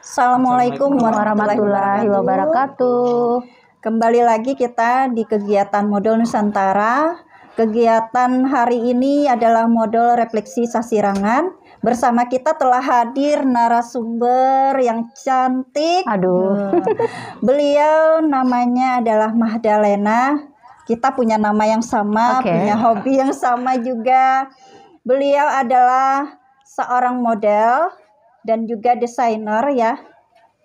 Assalamualaikum warahmatullahi wabarakatuh. Kembali lagi kita di kegiatan Modul Nusantara. Kegiatan hari ini adalah modul refleksi sasirangan. Bersama kita telah hadir narasumber yang cantik. Beliau namanya adalah Mahdalena. Kita punya nama yang sama, punya hobi yang sama juga. Beliau adalah seorang model dan juga desainer ya.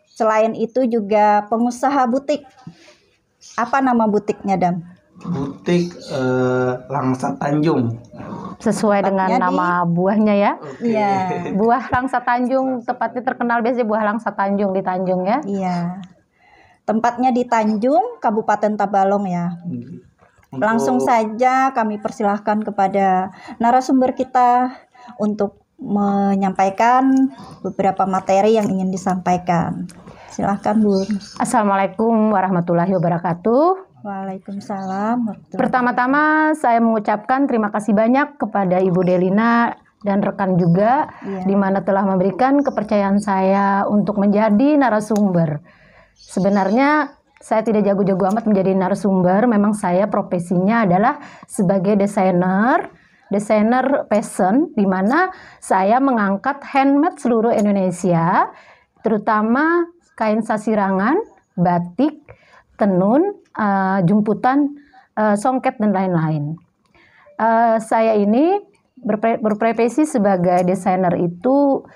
Selain itu juga pengusaha butik. Apa nama butiknya, Dam? Butik Langsa Tanjung. Sesuai dengan nama buahnya ya. Iya. Buah Langsa Tanjung, tepatnya terkenal biasanya buah Langsa Tanjung di Tanjung ya. Iya. Tempatnya di Tanjung, Kabupaten Tabalong ya. Langsung saja kami persilahkan kepada narasumber kita untuk menyampaikan beberapa materi yang ingin disampaikan. Silahkan, Bu. Assalamualaikum warahmatullahi wabarakatuh. Waalaikumsalam. Pertama-tama saya mengucapkan terima kasih banyak kepada Ibu Delina dan rekan juga di mana telah memberikan kepercayaan saya untuk menjadi narasumber. Sebenarnya saya tidak jago-jago amat menjadi narasumber, memang saya profesinya adalah sebagai desainer fashion, di mana saya mengangkat handmade seluruh Indonesia, terutama kain sasirangan, batik, tenun, jumputan, songket dan lain-lain. Saya ini berprofesi sebagai desainer itu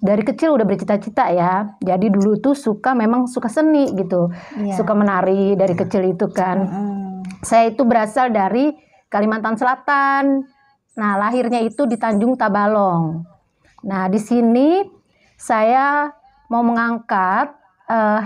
dari kecil udah bercita-cita ya. Jadi dulu tuh memang suka seni gitu, suka menari dari kecil itu kan. Saya itu berasal dari Kalimantan Selatan. Nah, lahirnya itu di Tanjung Tabalong. Nah, di sini saya mau mengangkat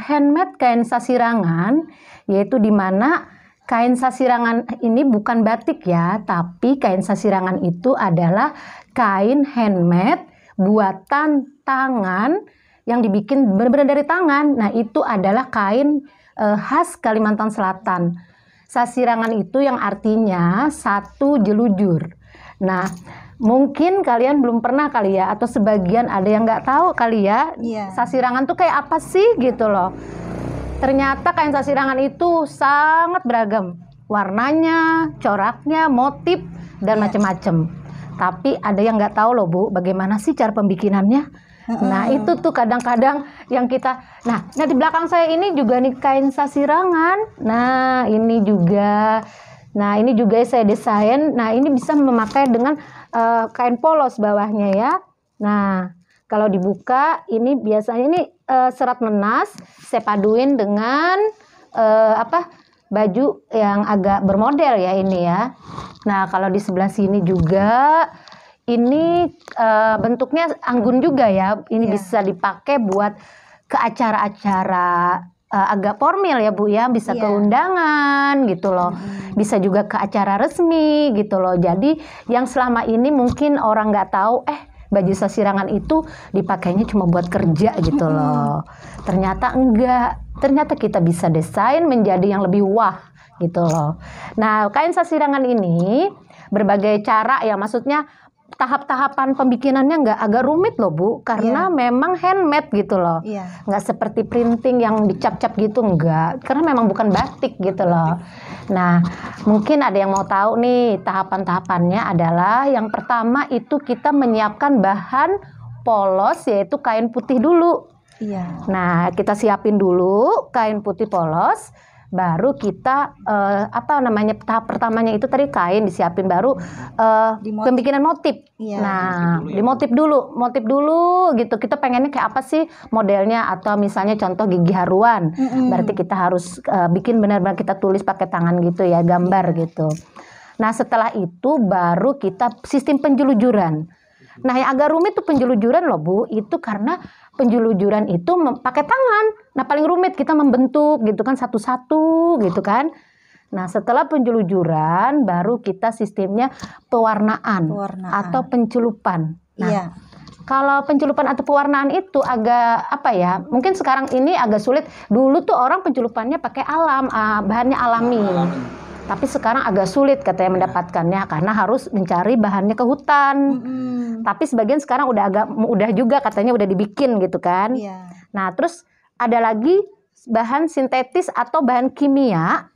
handmade kain sasirangan, yaitu di mana kain sasirangan ini bukan batik ya, tapi kain sasirangan itu adalah kain handmade buatan tangan yang dibikin benar-benar dari tangan. Nah, itu adalah kain khas Kalimantan Selatan. Sasirangan itu yang artinya satu jelujur. Nah, mungkin kalian belum pernah kali ya, atau sebagian ada yang nggak tahu kali ya, sasirangan tuh kayak apa sih gitu loh. Ternyata kain sasirangan itu sangat beragam. Warnanya, coraknya, motif, dan macam-macam. Tapi ada yang nggak tahu loh Bu, bagaimana sih cara pembikinannya. Nah itu tuh kadang-kadang yang kita, nah di belakang saya ini juga nih kain sasirangan. Nah ini juga saya desain. Nah ini bisa memakai dengan kain polos bawahnya ya. Nah kalau dibuka ini biasanya ini serat menas saya paduin dengan baju yang agak bermodel ya ini ya. Nah kalau di sebelah sini juga ini bentuknya anggun juga ya. Ini bisa dipakai buat ke acara-acara agak formal ya Bu ya. Bisa ke undangan gitu loh. Bisa juga ke acara resmi gitu loh. Jadi yang selama ini mungkin orang nggak tahu baju sasirangan itu dipakainya cuma buat kerja gitu loh. Ternyata enggak. Ternyata kita bisa desain menjadi yang lebih wah gitu loh. Nah kain sasirangan ini berbagai cara ya, maksudnya tahap-tahapan pembikinannya nggak agak rumit loh Bu, karena memang handmade gitu loh, nggak seperti printing yang dicap-cap gitu, enggak, karena memang bukan batik gitu loh. Nah mungkin ada yang mau tahu nih tahapan-tahapannya adalah yang pertama itu kita menyiapkan bahan polos yaitu kain putih dulu. Nah kita siapin dulu kain putih polos. Baru kita tahap pertamanya itu tadi kain disiapin, baru pembikinan motif. Nah dimotif dulu gitu, kita pengennya kayak apa sih modelnya, atau misalnya contoh gigi haruan, berarti kita harus bikin benar-benar kita tulis pakai tangan gitu ya, gambar gitu. Nah setelah itu baru kita sistem penjelujuran. Nah yang agak rumit tuh penjelujuran loh Bu, itu karena penjelujuran itu pakai tangan. Nah paling rumit kita membentuk gitu kan satu-satu gitu kan. Nah setelah penjelujuran baru kita sistemnya pewarnaan. Atau pencelupan. Nah kalau pencelupan atau pewarnaan itu agak mungkin sekarang ini agak sulit. Dulu tuh orang pencelupannya pakai bahannya alami. Tapi sekarang agak sulit katanya mendapatkannya karena harus mencari bahannya ke hutan. Tapi sebagian sekarang udah agak mudah juga katanya udah dibikin gitu kan. Nah, terus ada lagi bahan sintetis atau bahan kimia.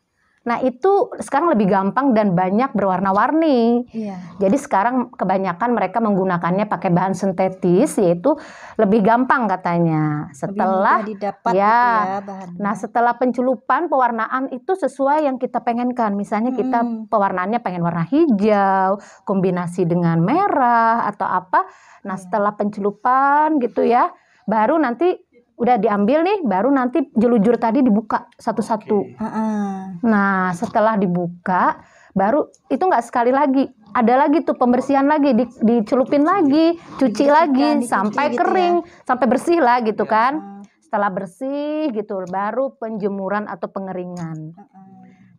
Nah, itu sekarang lebih gampang dan banyak berwarna-warni. Jadi sekarang kebanyakan mereka menggunakannya pakai bahan sintetis, yaitu lebih gampang katanya. Setelah lebih mudah didapat gitu ya bahannya. Nah, setelah pencelupan pewarnaan itu sesuai yang kita pengenkan. Misalnya kita pewarnaannya pengen warna hijau, kombinasi dengan merah atau apa. Nah, setelah pencelupan gitu ya, baru nanti udah diambil nih, baru nanti jelujur tadi dibuka satu-satu. Nah, setelah dibuka, baru itu nggak sekali lagi, ada lagi tuh pembersihan lagi, dicelupin lagi, cuci lagi sampai gitu kering, sampai bersih lah gitu kan. Setelah bersih gitu, baru penjemuran atau pengeringan.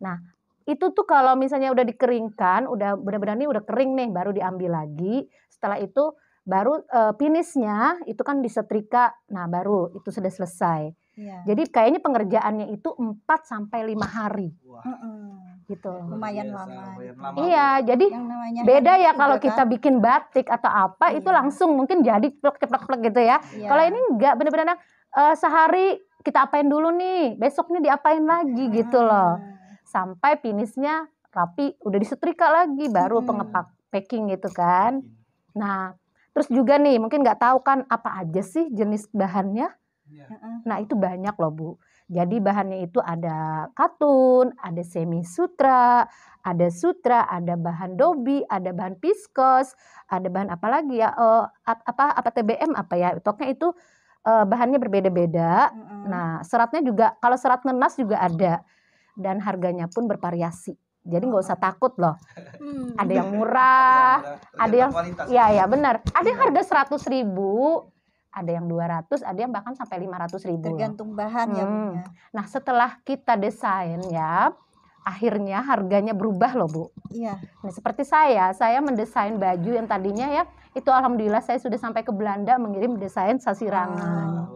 Nah, itu tuh kalau misalnya udah dikeringkan, udah benar-benar nih udah kering nih, baru diambil lagi. Setelah itu baru finishnya itu kan disetrika, nah baru itu sudah selesai. Jadi kayaknya pengerjaannya itu 4-5 hari. Gitu. Lumayan lama. Iya, jadi beda ya kalau kita bikin batik atau apa itu langsung mungkin jadi plek-plek gitu ya. Kalau ini enggak, benar-benar sehari kita apain dulu nih, besok nih diapain lagi gitu loh. Sampai finishnya rapi, udah disetrika lagi, baru packing gitu kan. Nah, terus juga nih, mungkin nggak tahu kan apa aja sih jenis bahannya. Nah, itu banyak loh Bu. Jadi bahannya itu ada katun, ada semi sutra, ada bahan dobi, ada bahan viskos, ada bahan apa lagi ya? Apa TBM apa ya? Pokoknya itu bahannya berbeda-beda. Nah, seratnya juga, kalau serat nenas juga ada, dan harganya pun bervariasi. Jadi nggak usah takut loh. Ada yang murah, ada yang ya benar. Ada yang harga 100.000, ada yang 200, ada yang bahkan sampai 500.000. Tergantung bahan ya Bu. Nah, setelah kita desain ya, akhirnya harganya berubah loh Bu. Nah, seperti saya mendesain baju yang tadinya ya, itu alhamdulillah saya sudah sampai ke Belanda mengirim desain sasirangan.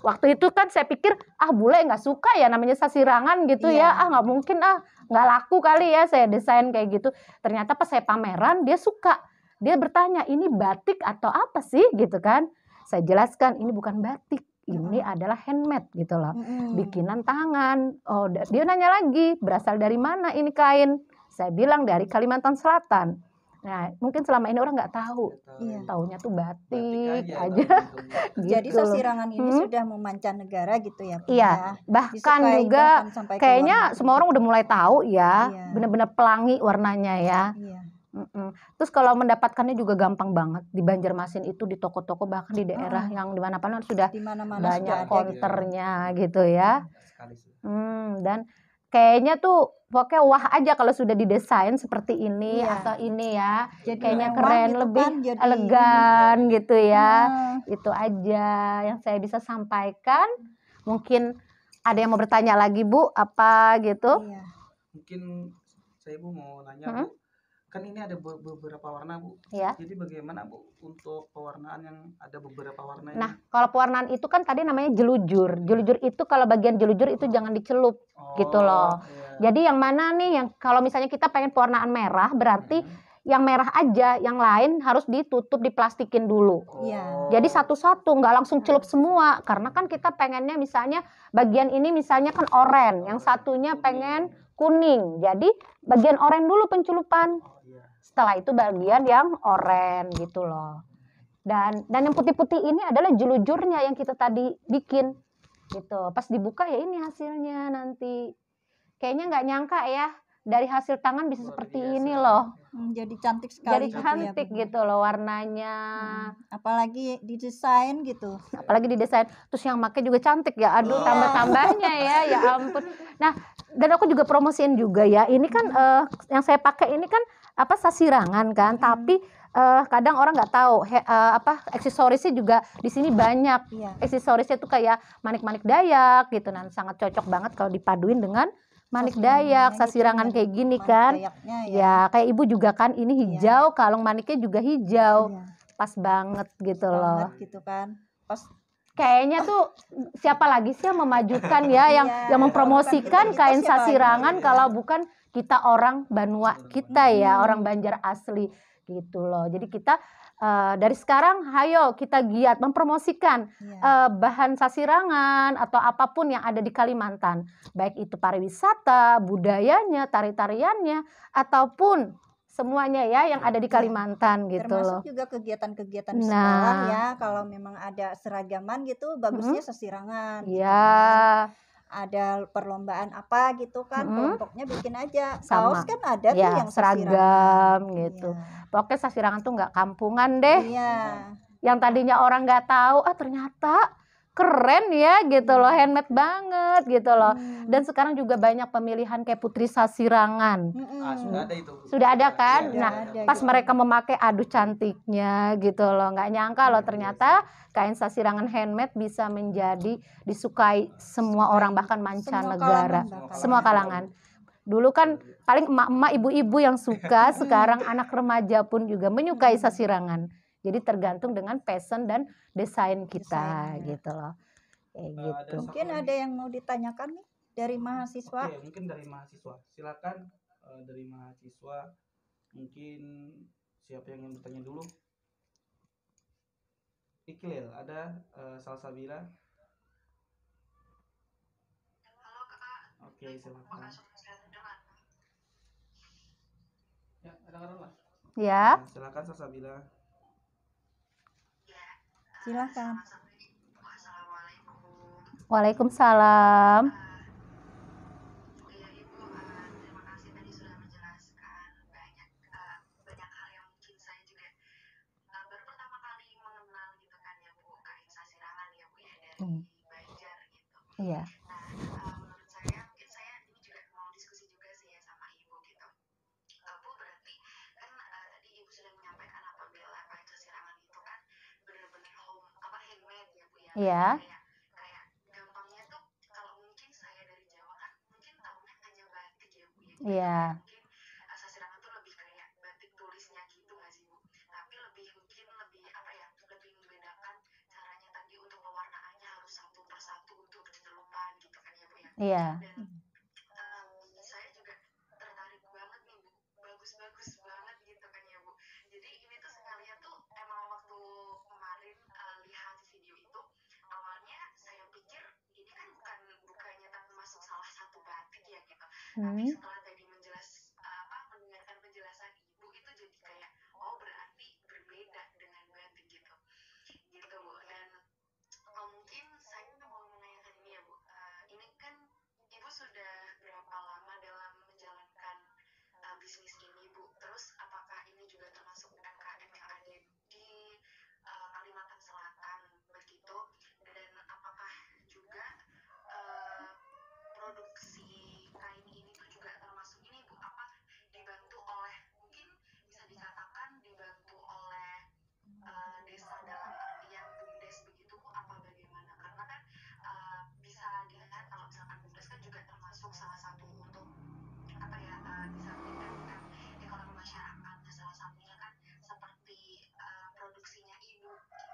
Waktu itu kan saya pikir, bule nggak suka ya namanya sasirangan gitu ya, nggak mungkin nggak laku kali ya saya desain kayak gitu. Ternyata pas saya pameran dia suka, dia bertanya ini batik atau apa sih gitu kan. Saya jelaskan ini bukan batik, ini adalah handmade gitu loh, bikinan tangan. Oh, dia nanya lagi berasal dari mana ini kain. Saya bilang dari Kalimantan Selatan. Nah, mungkin selama ini orang nggak tahu, taunya tuh batik aja. Gitu. Jadi sasirangan ini sudah memancanegara gitu ya Bu. Iya, bahkan juga kayaknya semua orang udah mulai tahu ya, benar-benar pelangi warnanya ya. Terus kalau mendapatkannya juga gampang banget di Banjarmasin itu, di toko-toko, bahkan di daerah yang di mana-mana sudah banyak konternya gitu ya. Dan kayaknya tuh pokoknya wah aja kalau sudah didesain seperti ini atau ini ya. Jadi kayaknya keren gitu, lebih kan, elegan gitu ya. Itu aja yang saya bisa sampaikan. Mungkin ada yang mau bertanya lagi Bu, apa gitu? Mungkin saya Bu mau nanya Bu. Kan ini ada beberapa warna Bu. Jadi bagaimana Bu untuk pewarnaan yang ada beberapa warna ini? Nah, kalau pewarnaan itu kan tadi namanya jelujur. Jelujur itu kalau bagian jelujur itu jangan dicelup gitu loh. Jadi yang mana nih yang kalau misalnya kita pengen pewarnaan merah, berarti yang merah aja, yang lain harus ditutup, diplastikin dulu. Jadi satu-satu, nggak langsung celup semua. Karena kan kita pengennya misalnya bagian ini misalnya kan oranye, yang satunya pengen kuning. Jadi bagian oranye dulu pencelupan. Setelah itu bagian yang oranye gitu loh. Dan yang putih-putih ini adalah jelujurnya yang kita tadi bikin gitu. Pas dibuka ya ini hasilnya nanti. Kayaknya nggak nyangka ya dari hasil tangan bisa seperti ini loh. Jadi cantik sekali. Jadi cantik gitu loh warnanya. Apalagi didesain gitu. Apalagi didesain. Terus yang pakai juga cantik ya. Aduh tambah-tambahnya ya ampun. Nah, dan aku juga promosiin juga ya. Ini kan yang saya pakai ini kan sasirangan kan, tapi kadang orang nggak tahu aksesorisnya juga di sini banyak. Aksesorisnya tuh kayak manik-manik Dayak gitu, nah sangat cocok banget kalau dipaduin dengan manik Dayak, sasirangan kayak gini kan. Ya kayak Ibu juga kan ini hijau, kalung maniknya juga hijau, pas banget gitu loh. Gitu kan. Pas kayaknya tuh siapa lagi sih yang memajukan ya, yang mempromosikan kain sasirangan kalau bukan kita orang Banua kita ya, orang Banjar asli gitu loh. Jadi kita dari sekarang hayo kita giat mempromosikan bahan sasirangan atau apapun yang ada di Kalimantan, baik itu pariwisata, budayanya, tari-tariannya, ataupun semuanya ya yang ada di Kalimantan gitu loh. Termasuk juga kegiatan-kegiatan di sekolah ya, kalau memang ada seragaman gitu bagusnya sasirangan. Iya. Ada perlombaan apa gitu kan, kelompoknya bikin aja. Kaos kan ada tuh yang seragam gitu. Pokoknya sasirangan tuh nggak kampungan deh. Yang tadinya orang nggak tahu, ternyata keren ya gitu loh, handmade banget gitu loh. Dan sekarang juga banyak pemilihan kayak putri sasirangan. Sudah ada itu. Sudah ada kan? Pas mereka memakai, aduh cantiknya gitu loh. Nggak nyangka loh ternyata kain sasirangan handmade bisa menjadi disukai semua orang, bahkan mancanegara. Semua kalangan. Dulu kan paling emak-emak, ibu-ibu yang suka, sekarang anak remaja pun juga menyukai sasirangan. Jadi tergantung dengan passion dan desain kita gitu loh. Gitu. Mungkin ada yang mau ditanyakan nih dari mahasiswa. Oke, mungkin dari mahasiswa. Silakan dari mahasiswa. Mungkin siapa yang ingin bertanya dulu? Iqlil, ada Salsabila. Halo Kakak. Oke, silakan. Ya, ada lah. Ya. Silakan Salsabila. Silakan. Assalamualaikum. Waalaikumsalam. Iya Ibu, terima kasih tadi sudah menjelaskan banyak hal yang mungkin saya juga baru pertama kali mengenal gitu kan ya Bu, kain sasirangan ya Bu ya dari Banjar gitu. Iya. Nah, menurut saya mungkin saya ini juga mau diskusi juga sih ya sama Ibu gitu. Bu, berarti kan tadi Ibu sudah menyampaikan apabila kain sasirangan itu kan benar-benar handmade ya Bu ya. Iya. Kayak gampangnya tuh kalau mungkin saya dari Jawa kan mungkin tahunya hanya batik ya Bu ya. Iya. Mungkin sasirangan tuh lebih kayak batik tulisnya gitu nggak sih Bu? Tapi lebih membedakan caranya tadi untuk pewarnaannya harus satu persatu untuk penyelupan gitu kan ya Bu ya. Iya. Dan saya juga tertarik banget nih Bu, bagus-bagus banget gitu kan ya Bu. Jadi ini tuh sekalinya tuh emang waktu kemarin lihat video itu, awalnya saya pikir ini kan bukannya termasuk salah satu batik ya gitu. Tapi setelah tadi mendengarkan penjelasan Ibu itu jadi kayak berarti berbeda dengan batik gitu. Gitu Bu. Dan mungkin saya mau menanyakan ini ya Bu. Ini kan Ibu sudah berapa lama dalam menjalankan bisnis ini Bu? Terus apakah ini juga termasuk UMKM yang ada di Kalimantan Selatan begitu? Dan apakah juga produksi kain ini tuh juga termasuk ini Bu? Apa dibantu oleh, mungkin bisa dikatakan dibantu oleh desa dalam artian BUMDes begitu Bu? Apa bagaimana? Karena kan bisa dilihat kalau misalkan BUMDes kan juga termasuk salah satu untuk bisa meningkatkan ekonomi masyarakat. Nah, salah satunya kan seperti produksinya Ibu gitu.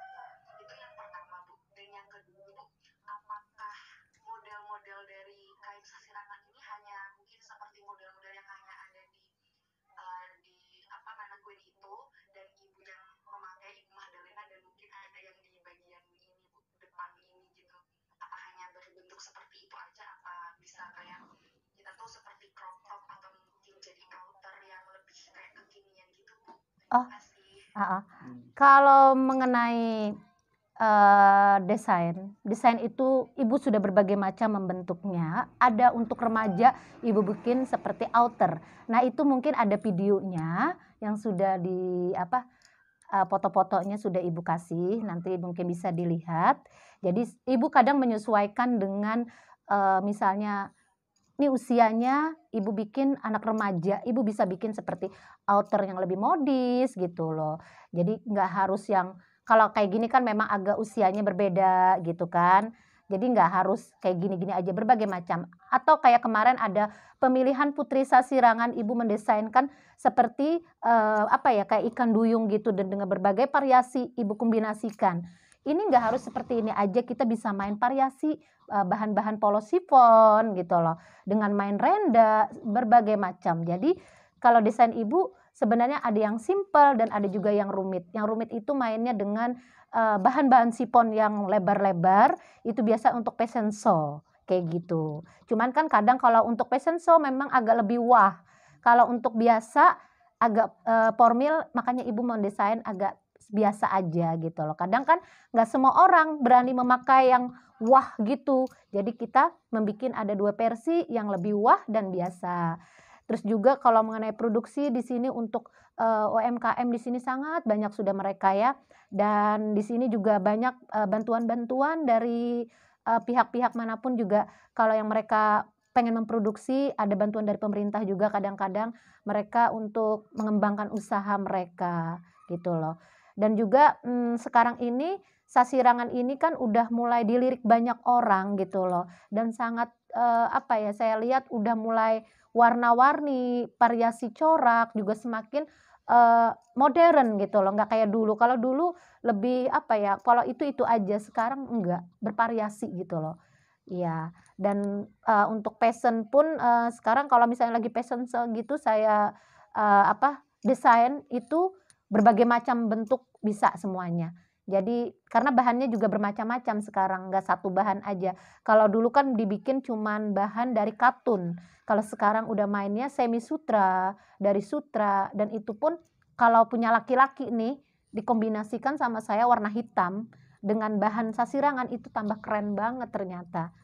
Itu yang pertama Bu. Dan yang kedua Bu, apakah model-model dari kain sasirangan ini hanya mungkin seperti model-model yang hanya ada di manakui itu, dan Ibu yang memakai Ibu Mahdalena, dan mungkin ada yang di bagian ini Bu, depan ini gitu. Apa hanya berbentuk seperti itu aja, apa bisa kayak kita tuh seperti crop top atau mungkin jadi outer yang lebih kayak kekinian gitu Bu? Kalau mengenai desain itu Ibu sudah berbagai macam membentuknya. Ada untuk remaja Ibu bikin seperti outer. Nah itu mungkin ada videonya yang sudah foto-fotonya sudah Ibu kasih, nanti mungkin bisa dilihat. Jadi Ibu kadang menyesuaikan dengan misalnya ini usianya Ibu bikin anak remaja, Ibu bisa bikin seperti outer yang lebih modis gitu loh. Jadi nggak harus yang, kalau kayak gini kan memang agak usianya berbeda gitu kan. Jadi nggak harus kayak gini-gini aja, berbagai macam. Atau kayak kemarin ada pemilihan putri sasirangan, Ibu mendesainkan seperti kayak ikan duyung gitu, dan dengan berbagai variasi Ibu kombinasikan. ini nggak harus seperti ini aja, kita bisa main variasi bahan-bahan polos sifon gitu loh, dengan main renda berbagai macam. Jadi kalau desain ibu sebenarnya ada yang simple dan ada juga yang rumit. Yang rumit itu mainnya dengan bahan-bahan sifon yang lebar-lebar, itu biasa untuk fashion show kayak gitu. Cuman kan kadang kalau untuk fashion show memang agak lebih wah. Kalau untuk biasa agak formal, makanya ibu mau desain agak biasa aja gitu loh. Kadang kan nggak semua orang berani memakai yang wah gitu. Jadi kita membuat ada 2 versi, yang lebih wah dan biasa. Terus juga kalau mengenai produksi di sini untuk UMKM di sini sangat banyak sudah mereka ya. Dan di sini juga banyak bantuan-bantuan dari pihak-pihak manapun juga. Kalau yang mereka pengen memproduksi, ada bantuan dari pemerintah juga kadang-kadang mereka untuk mengembangkan usaha mereka gitu loh. Dan juga sekarang ini sasirangan ini kan udah mulai dilirik banyak orang gitu loh, dan sangat apa ya, saya lihat udah mulai warna-warni, variasi corak juga semakin modern gitu loh, nggak kayak dulu. Kalau dulu lebih apa ya, kalau itu aja, sekarang enggak, bervariasi gitu loh. Iya, dan untuk passion pun sekarang kalau misalnya lagi passion show gitu saya desain itu berbagai macam bentuk bisa semuanya. Jadi karena bahannya juga bermacam-macam sekarang, nggak satu bahan aja. Kalau dulu kan dibikin cuman bahan dari katun, kalau sekarang udah mainnya semi sutra, dari sutra, dan itu pun kalau punya laki-laki nih dikombinasikan sama saya warna hitam dengan bahan sasirangan itu tambah keren banget ternyata.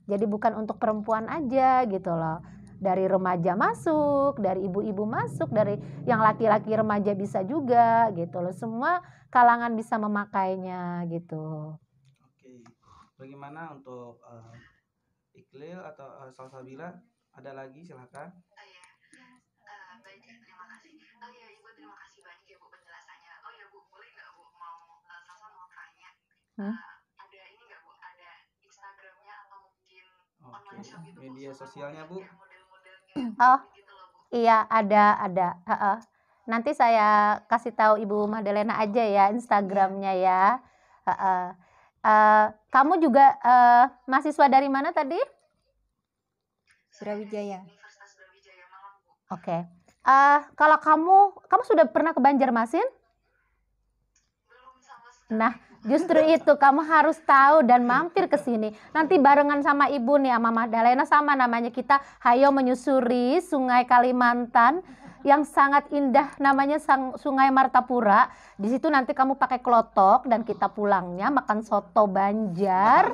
Jadi bukan untuk perempuan aja gitu loh. Dari remaja masuk, dari ibu-ibu masuk, dari yang laki-laki remaja bisa juga gitu loh. Semua kalangan bisa memakainya gitu. Oke. Bagaimana untuk Iqlil atau Salsabila? Ada lagi silakan. Baik, terima kasih. Oh ya, Ibu, terima kasih banyak ya Bu penjelasannya. Oh ya Bu, boleh nggak Bu Salsa mau tanya? Ada ini nggak Bu? Ada Instagramnya atau mungkin online shop gitu? Media sosialnya Bu? Oh iya, ada. Nanti saya kasih tahu Ibu Madalena aja ya Instagramnya ya. Kamu juga mahasiswa dari mana tadi? Brawijaya. Universitas Brawijaya Malang Bu. Oke. Kalau kamu sudah pernah ke Banjarmasin? Belum sama sekali. Nah, justru itu kamu harus tahu dan mampir ke sini. Nanti barengan sama Ibu nih, sama Madalena, sama namanya kita hayo menyusuri Sungai Kalimantan yang sangat indah, namanya Sungai Martapura. Di situ nanti kamu pakai klotok dan kita pulangnya makan soto Banjar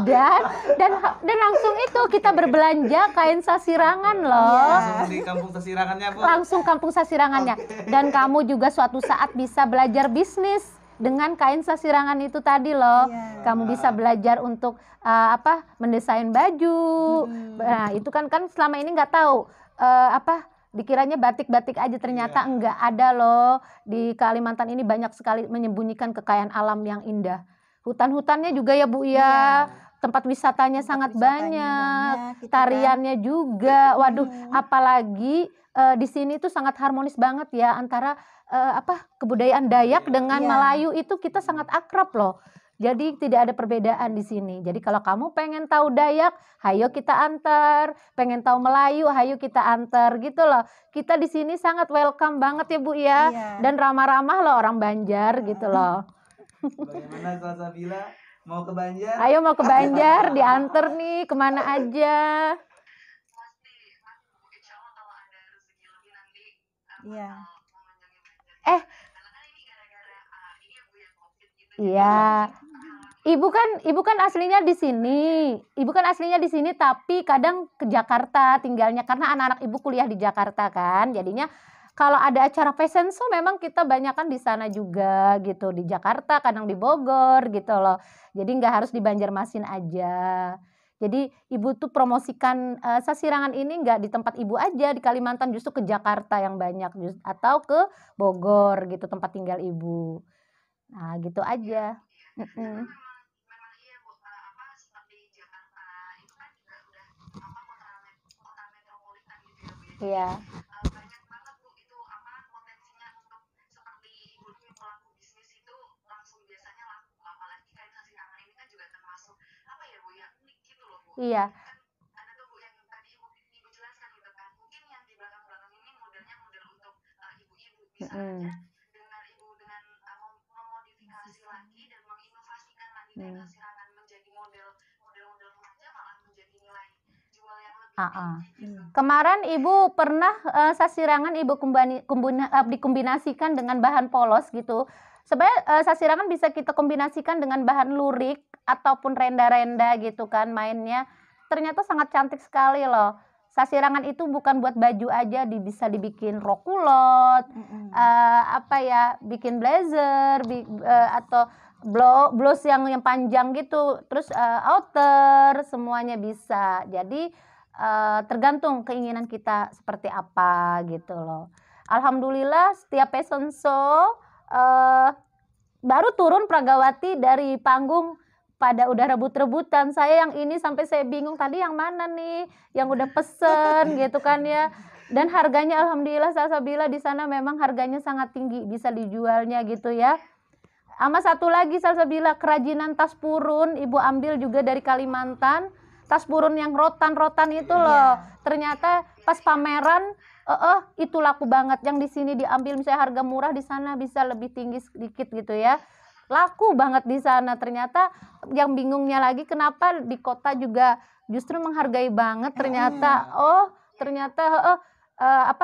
dan langsung itu kita berbelanja kain sasirangan loh. Langsung di kampung sasirangannya Bu. Langsung kampung sasirangannya. Dan kamu juga suatu saat bisa belajar bisnis dengan kain sasirangan itu tadi loh. Kamu bisa belajar untuk mendesain baju. Nah, itu kan selama ini nggak tahu dikiranya batik-batik aja, ternyata enggak, ada loh. Di Kalimantan ini banyak sekali menyembunyikan kekayaan alam yang indah. Hutan-hutannya juga ya Bu ya. Tempat wisatanya sangat banyak. Tariannya juga. Waduh, apalagi di sini tuh sangat harmonis banget ya antara kebudayaan Dayak dengan Melayu, itu kita sangat akrab loh. Jadi tidak ada perbedaan di sini. Jadi kalau kamu pengen tahu Dayak, hayo kita antar. Pengen tahu Melayu, hayo kita antar gitu loh. Kita di sini sangat welcome banget ya Bu ya. Dan ramah-ramah loh orang Banjar gitu loh. Bagaimana Salsabila? Mau ke Banjar? Ayo mau ke Banjar, diantar nih kemana aja. Pasti, insya Allah kalau ada rezeki lebih nanti Iya. mengunjungi Banjar. Karena kan ini gara-gara ini ya Bu ya, COVID gitu. Iya. Ibu kan aslinya di sini. Ibu kan aslinya di sini tapi kadang ke Jakarta tinggalnya karena anak-anak ibu kuliah di Jakarta kan. Jadinya kalau ada acara fashion show memang kita banyak kan di sana juga gitu, di Jakarta, kadang di Bogor gitu loh. Jadi nggak harus di Banjarmasin aja. Jadi ibu tuh promosikan sasirangan ini nggak di tempat ibu aja di Kalimantan, justru ke Jakarta yang banyak atau ke Bogor gitu tempat tinggal ibu. Nah gitu aja. Memang iya Bu, seperti Jakarta itu kan juga udah kota metropolitan gitu ya Bu ya. Iya. Banyak banget Bu itu potensinya untuk seperti ibu nih pelaku bisnis itu langsung biasanya laku, apalagi Iya. Ada tuh Bu yang tadi ibu jelaskan gitu kan. Mungkin yang di belakang-belakang ini modelnya model untuk ibu-ibu. Bisa aja dengan ibu dengan memodifikasi lagi dan menginovasikan lagi teknik sirangan menjadi model-model remaja malah menjadi nilai jual yang lebih tinggi gitu. Kemarin Ibu pernah sasirangan Ibu dikombinasikan dengan bahan polos gitu. Sebenarnya sasirangan bisa kita kombinasikan dengan bahan lurik ataupun renda-renda gitu kan mainnya. Ternyata sangat cantik sekali loh. Sasirangan itu bukan buat baju aja, bisa dibikin rok kulot, bikin blazer, atau blouse yang panjang gitu, terus outer semuanya bisa. Jadi tergantung keinginan kita seperti apa gitu loh. Alhamdulillah setiap fashion show baru turun Pragawati dari panggung pada udah rebut-rebutan. Saya yang ini sampai saya bingung tadi yang mana nih yang udah pesen gitu kan ya. Dan harganya alhamdulillah Salsabila di sana memang harganya sangat tinggi bisa dijualnya gitu ya. Sama satu lagi Salsabila kerajinan tas purun Ibu ambil juga dari Kalimantan. Tas purun yang rotan-rotan itu loh. Ternyata pas pameran itu laku banget. Yang di sini diambil misalnya harga murah, di sana bisa lebih tinggi sedikit gitu ya. Laku banget di sana. Ternyata yang bingungnya lagi kenapa di kota juga justru menghargai banget. Ternyata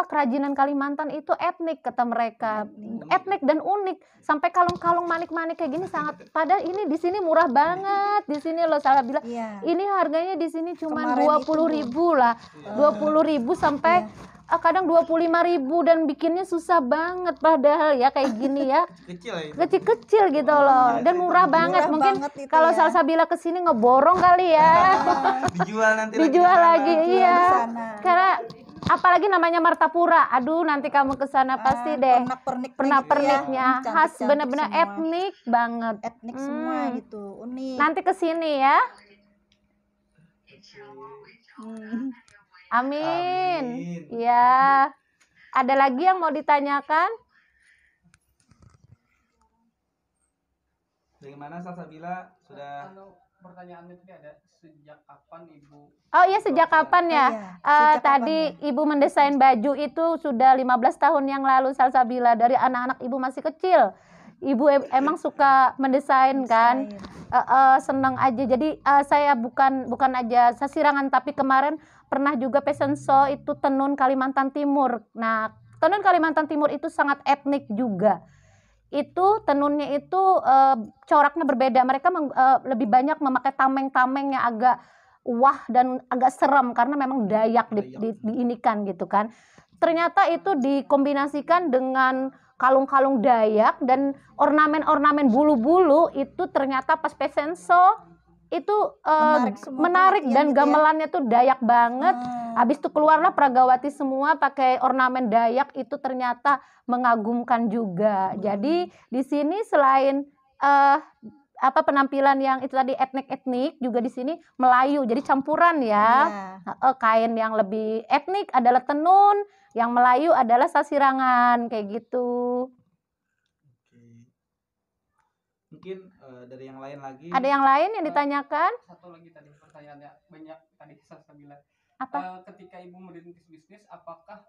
kerajinan Kalimantan itu etnik kata mereka. Etnik dan unik. Sampai kalung-kalung manik-manik kayak gini sangat, padahal ini di sini murah banget. Di sini loh salah bilang. Ini harganya di sini cuma 20.000 lah. 20.000 sampai kadang 25.000 dan bikinnya susah banget padahal ya kayak gini ya. Kecil-kecil gitu loh. Dan murah banget. Mungkin kalau Salsabila kesini ngeborong kali ya. Dijual lagi. Iya. Karena apalagi namanya Martapura. Aduh, nanti kamu ke sana pasti deh. Pernak-perniknya khas benar-benar etnik banget. Etnik semua gitu, unik. Nanti ke sini ya. Amin. Ya. Ada lagi yang mau ditanyakan? Bagaimana Salsabila sudah pertanyaannya tadi ada sejak kapan Ibu? Oh iya sejak kapan ya? Tadi Ibu mendesain baju itu sudah 15 tahun yang lalu Salsabila, dari anak-anak Ibu masih kecil. Ibu emang suka mendesain kan? Seneng aja. Jadi saya bukan aja sasirangan, tapi kemarin pernah juga fashion show itu tenun Kalimantan Timur. Nah, tenun Kalimantan Timur itu sangat etnik juga. Itu tenunnya itu coraknya berbeda. Mereka lebih banyak memakai tameng-tameng yang agak wah dan agak serem karena memang Dayak diinikan gitu kan. Ternyata itu dikombinasikan dengan kalung-kalung Dayak dan ornamen-ornamen bulu-bulu itu ternyata pas fashion show itu menarik dan gamelannya tuh Dayak banget. Habis itu keluarlah Pragawati semua pakai ornamen Dayak, itu ternyata mengagumkan juga. Jadi di sini selain penampilan yang itu tadi etnik-etnik, juga di sini Melayu. Jadi campuran ya. Kain yang lebih etnik adalah tenun, yang Melayu adalah sasirangan kayak gitu. Mungkin dari yang lain lagi. Ada yang lain yang ditanyakan? Satu lagi tadi pertanyaannya banyak tadi Salsabila. Apa? Ketika Ibu merintis bisnis, apakah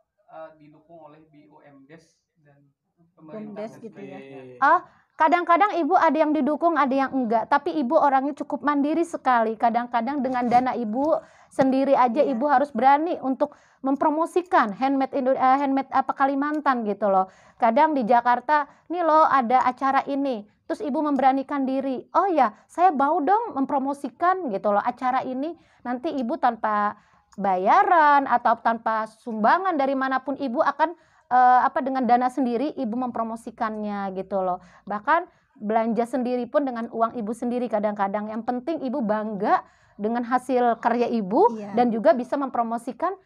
didukung oleh BUMDes dan pemerintah gitu ya? Kadang-kadang Ibu ada yang didukung, ada yang enggak. Tapi Ibu orangnya cukup mandiri sekali. Kadang-kadang dengan dana Ibu sendiri aja Ibu harus berani untuk mempromosikan handmade Kalimantan gitu loh. Kadang di Jakarta, nih loh ada acara ini. Terus Ibu memberanikan diri, oh ya saya mau dong mempromosikan gitu loh acara ini. Nanti Ibu tanpa bayaran atau tanpa sumbangan dari manapun Ibu akan dengan dana sendiri Ibu mempromosikannya gitu loh. Bahkan belanja sendiri pun dengan uang Ibu sendiri kadang-kadang. Yang penting Ibu bangga dengan hasil karya Ibu dan juga bisa mempromosikan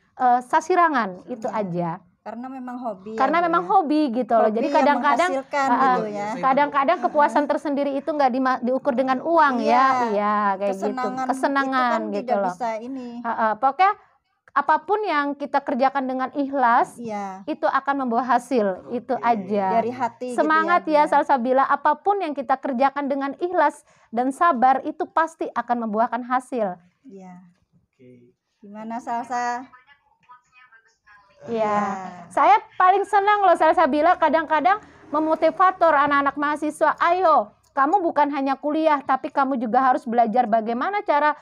sasirangan, itu aja. Karena memang hobi. Karena memang hobi gitu loh. Jadi kadang-kadang gitu ya. Kadang-kadang kepuasan tersendiri itu nggak diukur dengan uang ya. Iya, kayak gitu. Kesenangan itu kan gitu loh. Bisa ini. Pokoknya apapun yang kita kerjakan dengan ikhlas, itu akan membawa hasil. Itu aja. Dari hati. Semangat gitu ya Salsabila. Apapun yang kita kerjakan dengan ikhlas dan sabar itu pasti akan membuahkan hasil. Iya. Gimana Salsa? Iya, saya paling senang loh Salsabila kadang-kadang memotivator anak-anak mahasiswa. Ayo, kamu bukan hanya kuliah, tapi kamu juga harus belajar bagaimana cara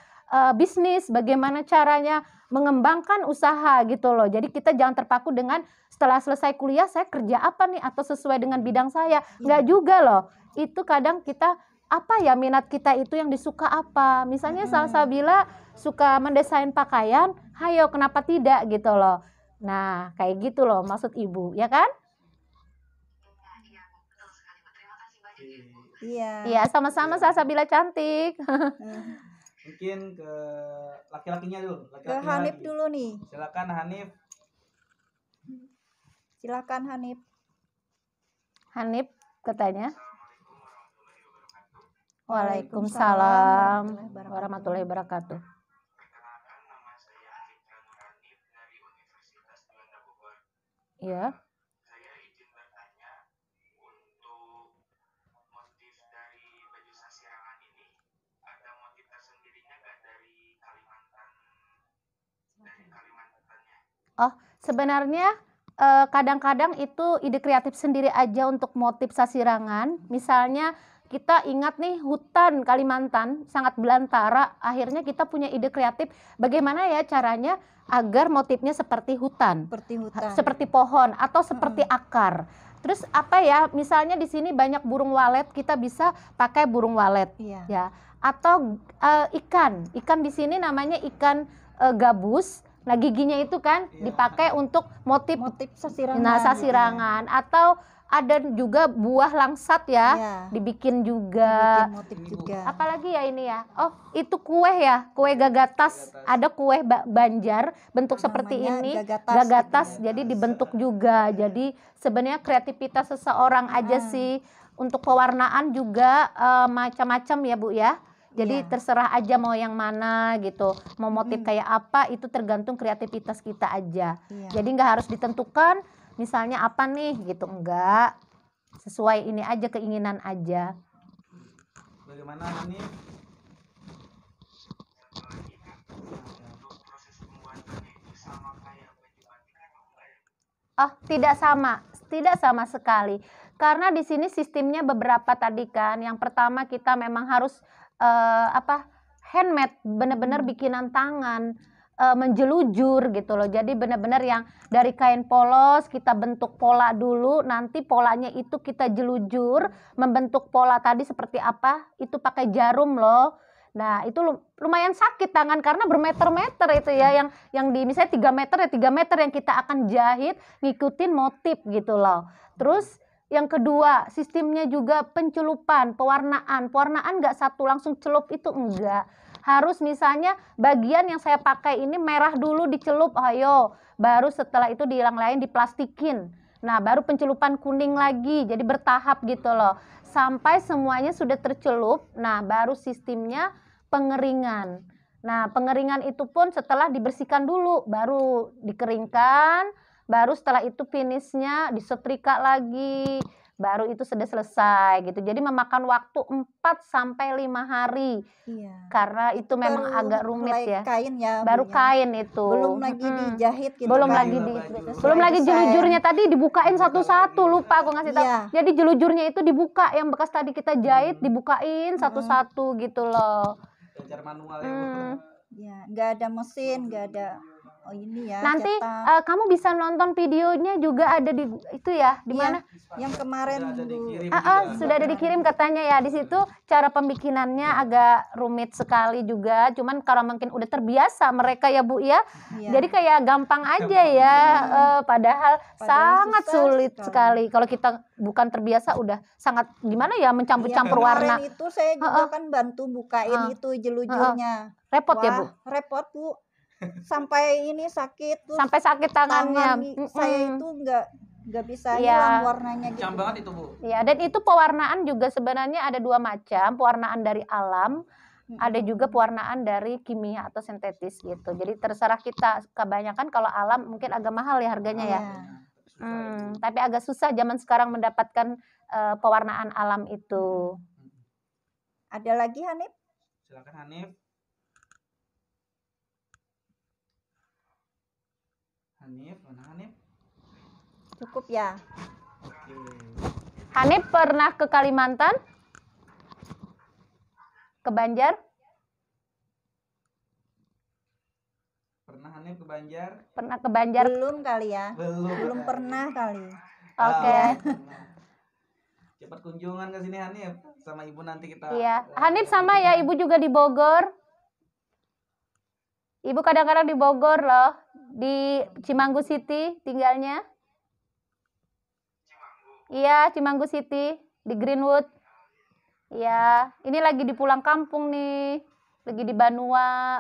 bisnis, bagaimana caranya mengembangkan usaha gitu loh. Jadi kita jangan terpaku dengan setelah selesai kuliah saya kerja apa nih atau sesuai dengan bidang saya. Enggak juga loh. Itu kadang kita apa ya minat kita itu yang disuka apa. Misalnya Salsabila suka mendesain pakaian, hayo kenapa tidak gitu loh. Nah, kayak gitu loh maksud Ibu, ya kan? Iya. Iya, sama-sama Salsabila cantik. Mungkin ke laki-lakinya dulu. Ke Hanif dulu nih. Silakan Hanif. Silakan Hanif. Hanif katanya. Waalaikumsalam warahmatullahi wabarakatuh. Ya. Saya izin bertanya untuk motif dari baju sasirangan ini ada motif tersendirinya nggak dari Kalimantannya? Oh, sebenarnya kadang-kadang itu ide kreatif sendiri aja untuk motif sasirangan. Misalnya kita ingat nih hutan Kalimantan sangat belantara, akhirnya kita punya ide kreatif bagaimana ya caranya agar motifnya seperti hutan, seperti pohon atau seperti akar. Terus apa ya? Misalnya di sini banyak burung walet, kita bisa pakai burung walet, ya. Atau ikan di sini namanya ikan gabus. Nah giginya itu kan dipakai untuk motif sasirangan. Nah sasirangan atau ada juga buah langsat ya, dibikin juga. Dibikin motif juga. Apalagi ya ini ya. Oh, itu kue ya, kue gagatas. Ada kue Banjar bentuk seperti ini, gagatas. Jadi dibentuk juga. Jadi sebenarnya kreativitas seseorang aja sih. Untuk pewarnaan juga macam-macam ya Bu ya. Jadi terserah aja mau yang mana gitu. Mau motif kayak apa itu tergantung kreativitas kita aja. Jadi nggak harus ditentukan misalnya apa nih gitu, enggak. Sesuai ini aja, keinginan aja. Bagaimana ini? Oh, tidak sama sekali. Karena di sini sistemnya beberapa tadi kan. Yang pertama kita memang harus handmade, benar-benar bikinan tangan. Menjelujur gitu loh. Jadi benar-benar yang dari kain polos kita bentuk pola dulu, nanti polanya itu kita jelujur, membentuk pola tadi seperti apa, itu pakai jarum loh. Nah itu lumayan sakit tangan karena bermeter-meter itu ya, yang di misalnya 3 meter ya 3 meter yang kita akan jahit ngikutin motif gitu loh. Terus yang kedua sistemnya juga pencelupan, pewarnaan nggak satu langsung celup itu enggak. Harus misalnya bagian yang saya pakai ini merah dulu dicelup, ayo. Baru setelah itu dihilang-lain diplastikin. Nah baru pencelupan kuning lagi, jadi bertahap gitu loh. Sampai semuanya sudah tercelup, nah baru sistemnya pengeringan. Nah pengeringan itu pun setelah dibersihkan dulu, baru dikeringkan. Baru setelah itu finishnya disetrika lagi. Baru itu sudah selesai gitu. Jadi memakan waktu 4-5 hari. Karena itu memang agak rumit ya. Kain ya. Baru kain itu. Belum lagi dijahit gitu. Belum lagi jelujurnya tadi dibukain satu-satu. Lupa aku ngasih tahu. Jadi jelujurnya itu dibuka, yang bekas tadi kita jahit dibukain satu-satu gitu loh. Cara manual ya. Ya, nggak ada mesin, nggak ada. Oh ini ya. Nanti kamu bisa nonton videonya juga ada di itu ya, di mana? Yang kemarin sudah ada dikirim katanya ya. Di situ cara pembikinannya agak rumit sekali juga. Cuman kalau mungkin udah terbiasa mereka ya Bu ya. Jadi kayak gampang aja ya. Padahal sangat sulit sekali. Kalau kita bukan terbiasa udah sangat gimana ya mencampur-campur warna. Kemarin itu saya juga kan bantu bukain itu jelujurnya. Repot ya Bu? Repot Bu. Sampai ini sakit tuh. Sampai sakit tangannya. Saya itu nggak bisa hilang warnanya gitu. Kecam banget itu Bu. Iya, dan itu pewarnaan juga sebenarnya ada 2 macam, pewarnaan dari alam, ada juga pewarnaan dari kimia atau sintetis gitu. Jadi terserah kita. Kebanyakan kalau alam mungkin agak mahal ya harganya ya. Tapi agak susah zaman sekarang mendapatkan pewarnaan alam itu. Ada lagi Hanif? Silakan Hanif. Hanif, mana Hanif? Cukup ya. Oke. Hanif pernah ke Kalimantan? Ke Banjar? Pernah Hanif ke Banjar? Pernah ke Banjar? Belum kali ya. Belum pernah kali. Oke. Cepat kunjungan ke sini Hanif, sama ibu nanti kita. Iya, Hanif sama ya, ibu juga di Bogor. Ibu kadang-kadang di Bogor loh, di Cimanggu City tinggalnya. Iya, Cimanggu City, di Greenwood. Iya, ini lagi di pulang kampung nih, lagi di Banua.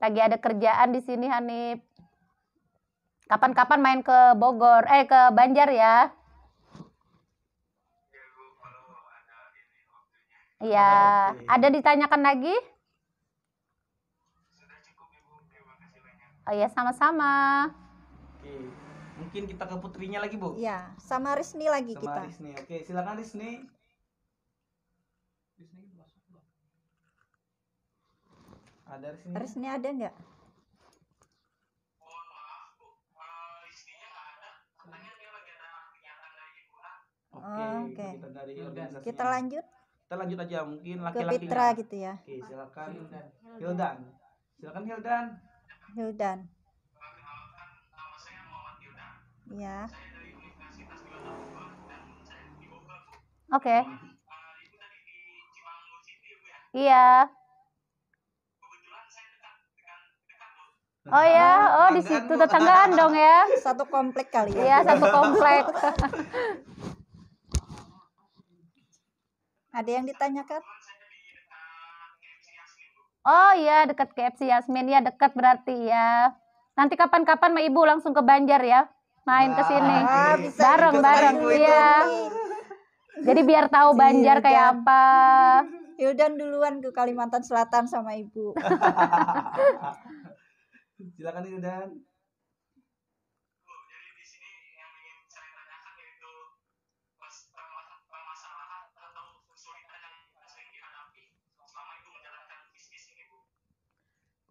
Lagi ada kerjaan di sini Hanif. Kapan-kapan main ke Bogor, ke Banjar ya. Iya, ada ditanyakan lagi? Oh ya, sama-sama. Oke, mungkin kita ke putrinya lagi, Bu. Iya, sama Risni lagi sama kita. Risni. Oke, silakan Risni. Ada Risni? Risni ada nggak? Oke. Oke. Kita dari organisasinya. Kita lanjut Kita lanjut aja, mungkin ke laki-laki. Fitra gitu ya. Oke, silakan Hildan. Silakan Hildan. Hildan. Ya. Oke. Iya. Oh ya, oh di situ tetanggaan dong ya. Satu komplek kali ya. Iya, satu komplek. Ada yang ditanyakan? Oh iya, dekat KFC Yasmin ya, dekat berarti ya. Nanti kapan-kapan sama ibu langsung ke Banjar ya, main ke sini. Bareng-bareng ya. Jadi biar tahu Banjar kayak apa. Hildan duluan ke Kalimantan Selatan sama ibu. Silakan Hildan.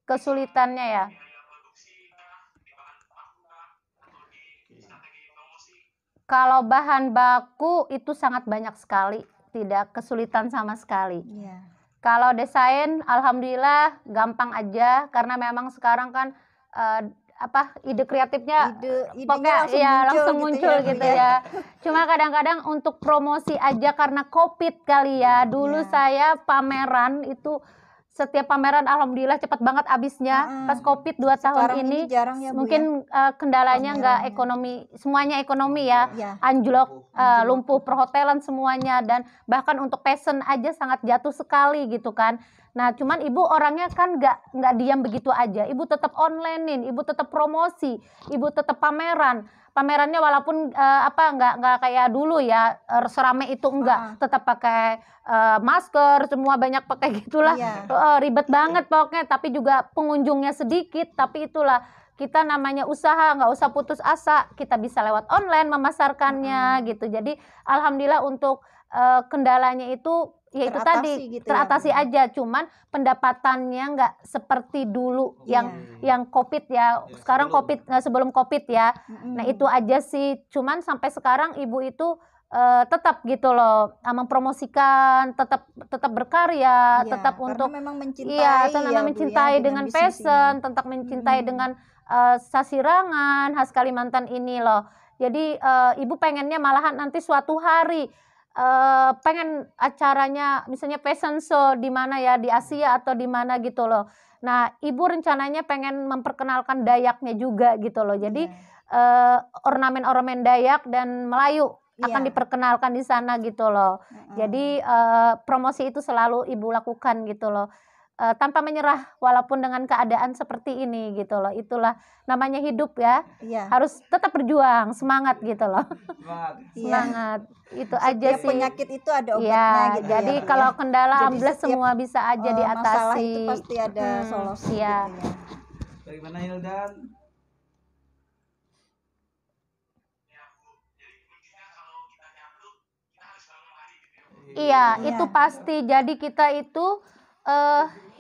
Kesulitannya ya. Kalau bahan baku itu sangat banyak sekali, tidak kesulitan sama sekali. Iya. Kalau desain, alhamdulillah gampang aja karena memang sekarang kan ide kreatifnya pokoknya langsung muncul gitu ya. Cuma kadang-kadang untuk promosi aja karena COVID kali ya. Dulu saya pameran itu setiap pameran alhamdulillah cepat banget habisnya. Pas COVID 2 tahun ini jarang ya, Bu, mungkin kendalanya nggak ekonomi, semuanya ekonomi ya. Anjlok, lumpuh perhotelan semuanya, dan bahkan untuk passion aja sangat jatuh sekali gitu kan. Nah, cuman ibu orangnya kan nggak diam begitu aja. Ibu tetap onlinein, ibu tetap promosi, ibu tetap pameran. Pamerannya walaupun nggak kayak dulu ya, serame itu enggak, tetap pakai masker, semua banyak pakai gitulah. Ribet banget pokoknya, tapi juga pengunjungnya sedikit, tapi itulah kita namanya usaha, nggak usah putus asa, kita bisa lewat online memasarkannya gitu. Jadi alhamdulillah untuk kendalanya itu ya itu tadi gitu teratasi ya, aja, cuman pendapatannya nggak seperti dulu yang COVID ya. Sekarang sebelum COVID ya. Nah itu aja sih. Cuman sampai sekarang ibu itu tetap gitu loh, mempromosikan, tetap berkarya, tetap untuk memang mencintai, mencintai dengan passion, tetap mencintai dengan sasirangan khas Kalimantan ini loh. Jadi ibu pengennya malahan nanti suatu hari pengen acaranya misalnya fashion show di mana ya, di Asia atau di mana gitu loh. Nah, ibu rencananya pengen memperkenalkan Dayaknya juga gitu loh. Jadi ornamen-ornamen Dayak dan Melayu akan diperkenalkan di sana gitu loh. Jadi promosi itu selalu ibu lakukan gitu loh. Tanpa menyerah walaupun dengan keadaan seperti ini gitu loh. Itulah namanya hidup ya. Harus tetap berjuang, semangat gitu loh. Semangat. Itu aja sih. Penyakit itu ada obatnya gitu. Jadi kalau kendala alhamdulillah semua bisa aja diatasi. Masalah itu pasti ada solusi gitu ya. Bagaimana Hildan? Iya, itu pasti. Jadi kita itu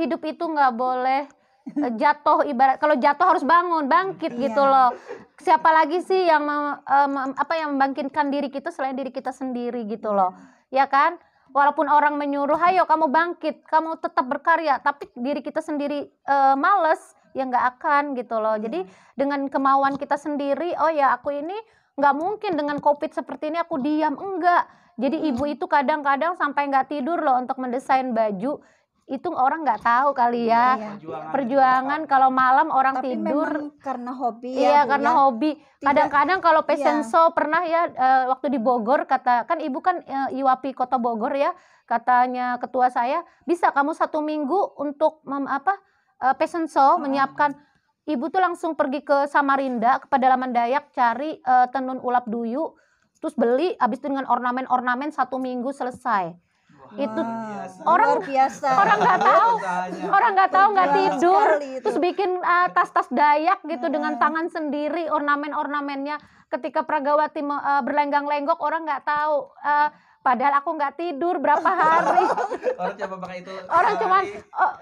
hidup itu nggak boleh jatuh, ibarat kalau jatuh harus bangun, bangkit gitu loh. Siapa lagi sih yang yang membangkitkan diri kita selain diri kita sendiri gitu loh. Ya kan? Walaupun orang menyuruh, ayo kamu bangkit, kamu tetap berkarya, tapi diri kita sendiri males, ya nggak akan gitu loh. Jadi dengan kemauan kita sendiri, oh ya aku ini nggak mungkin dengan COVID seperti ini aku diam, enggak. Jadi ibu itu kadang-kadang sampai nggak tidur loh untuk mendesain baju. Itu orang nggak tahu kali ya, perjuangan kalau malam orang tapi tidur karena hobi iya karena hobi. Kadang-kadang kalau fashion show pernah ya waktu di Bogor, kan ibu kan IWAPI Kota Bogor ya, katanya ketua saya, bisa kamu 1 minggu untuk fashion show menyiapkan. Ibu tuh langsung pergi ke Samarinda, ke pedalaman Dayak, cari tenun ulap duyuk, terus beli, habis itu dengan ornamen-ornamen 1 minggu selesai. Itu orang nggak tahu nggak tidur, terus bikin tas-tas Dayak gitu dengan tangan sendiri, ornamen-ornamennya. Ketika Pragawati berlenggak-lenggok, orang nggak tahu, padahal aku nggak tidur berapa hari. Orang coba pakai itu, orang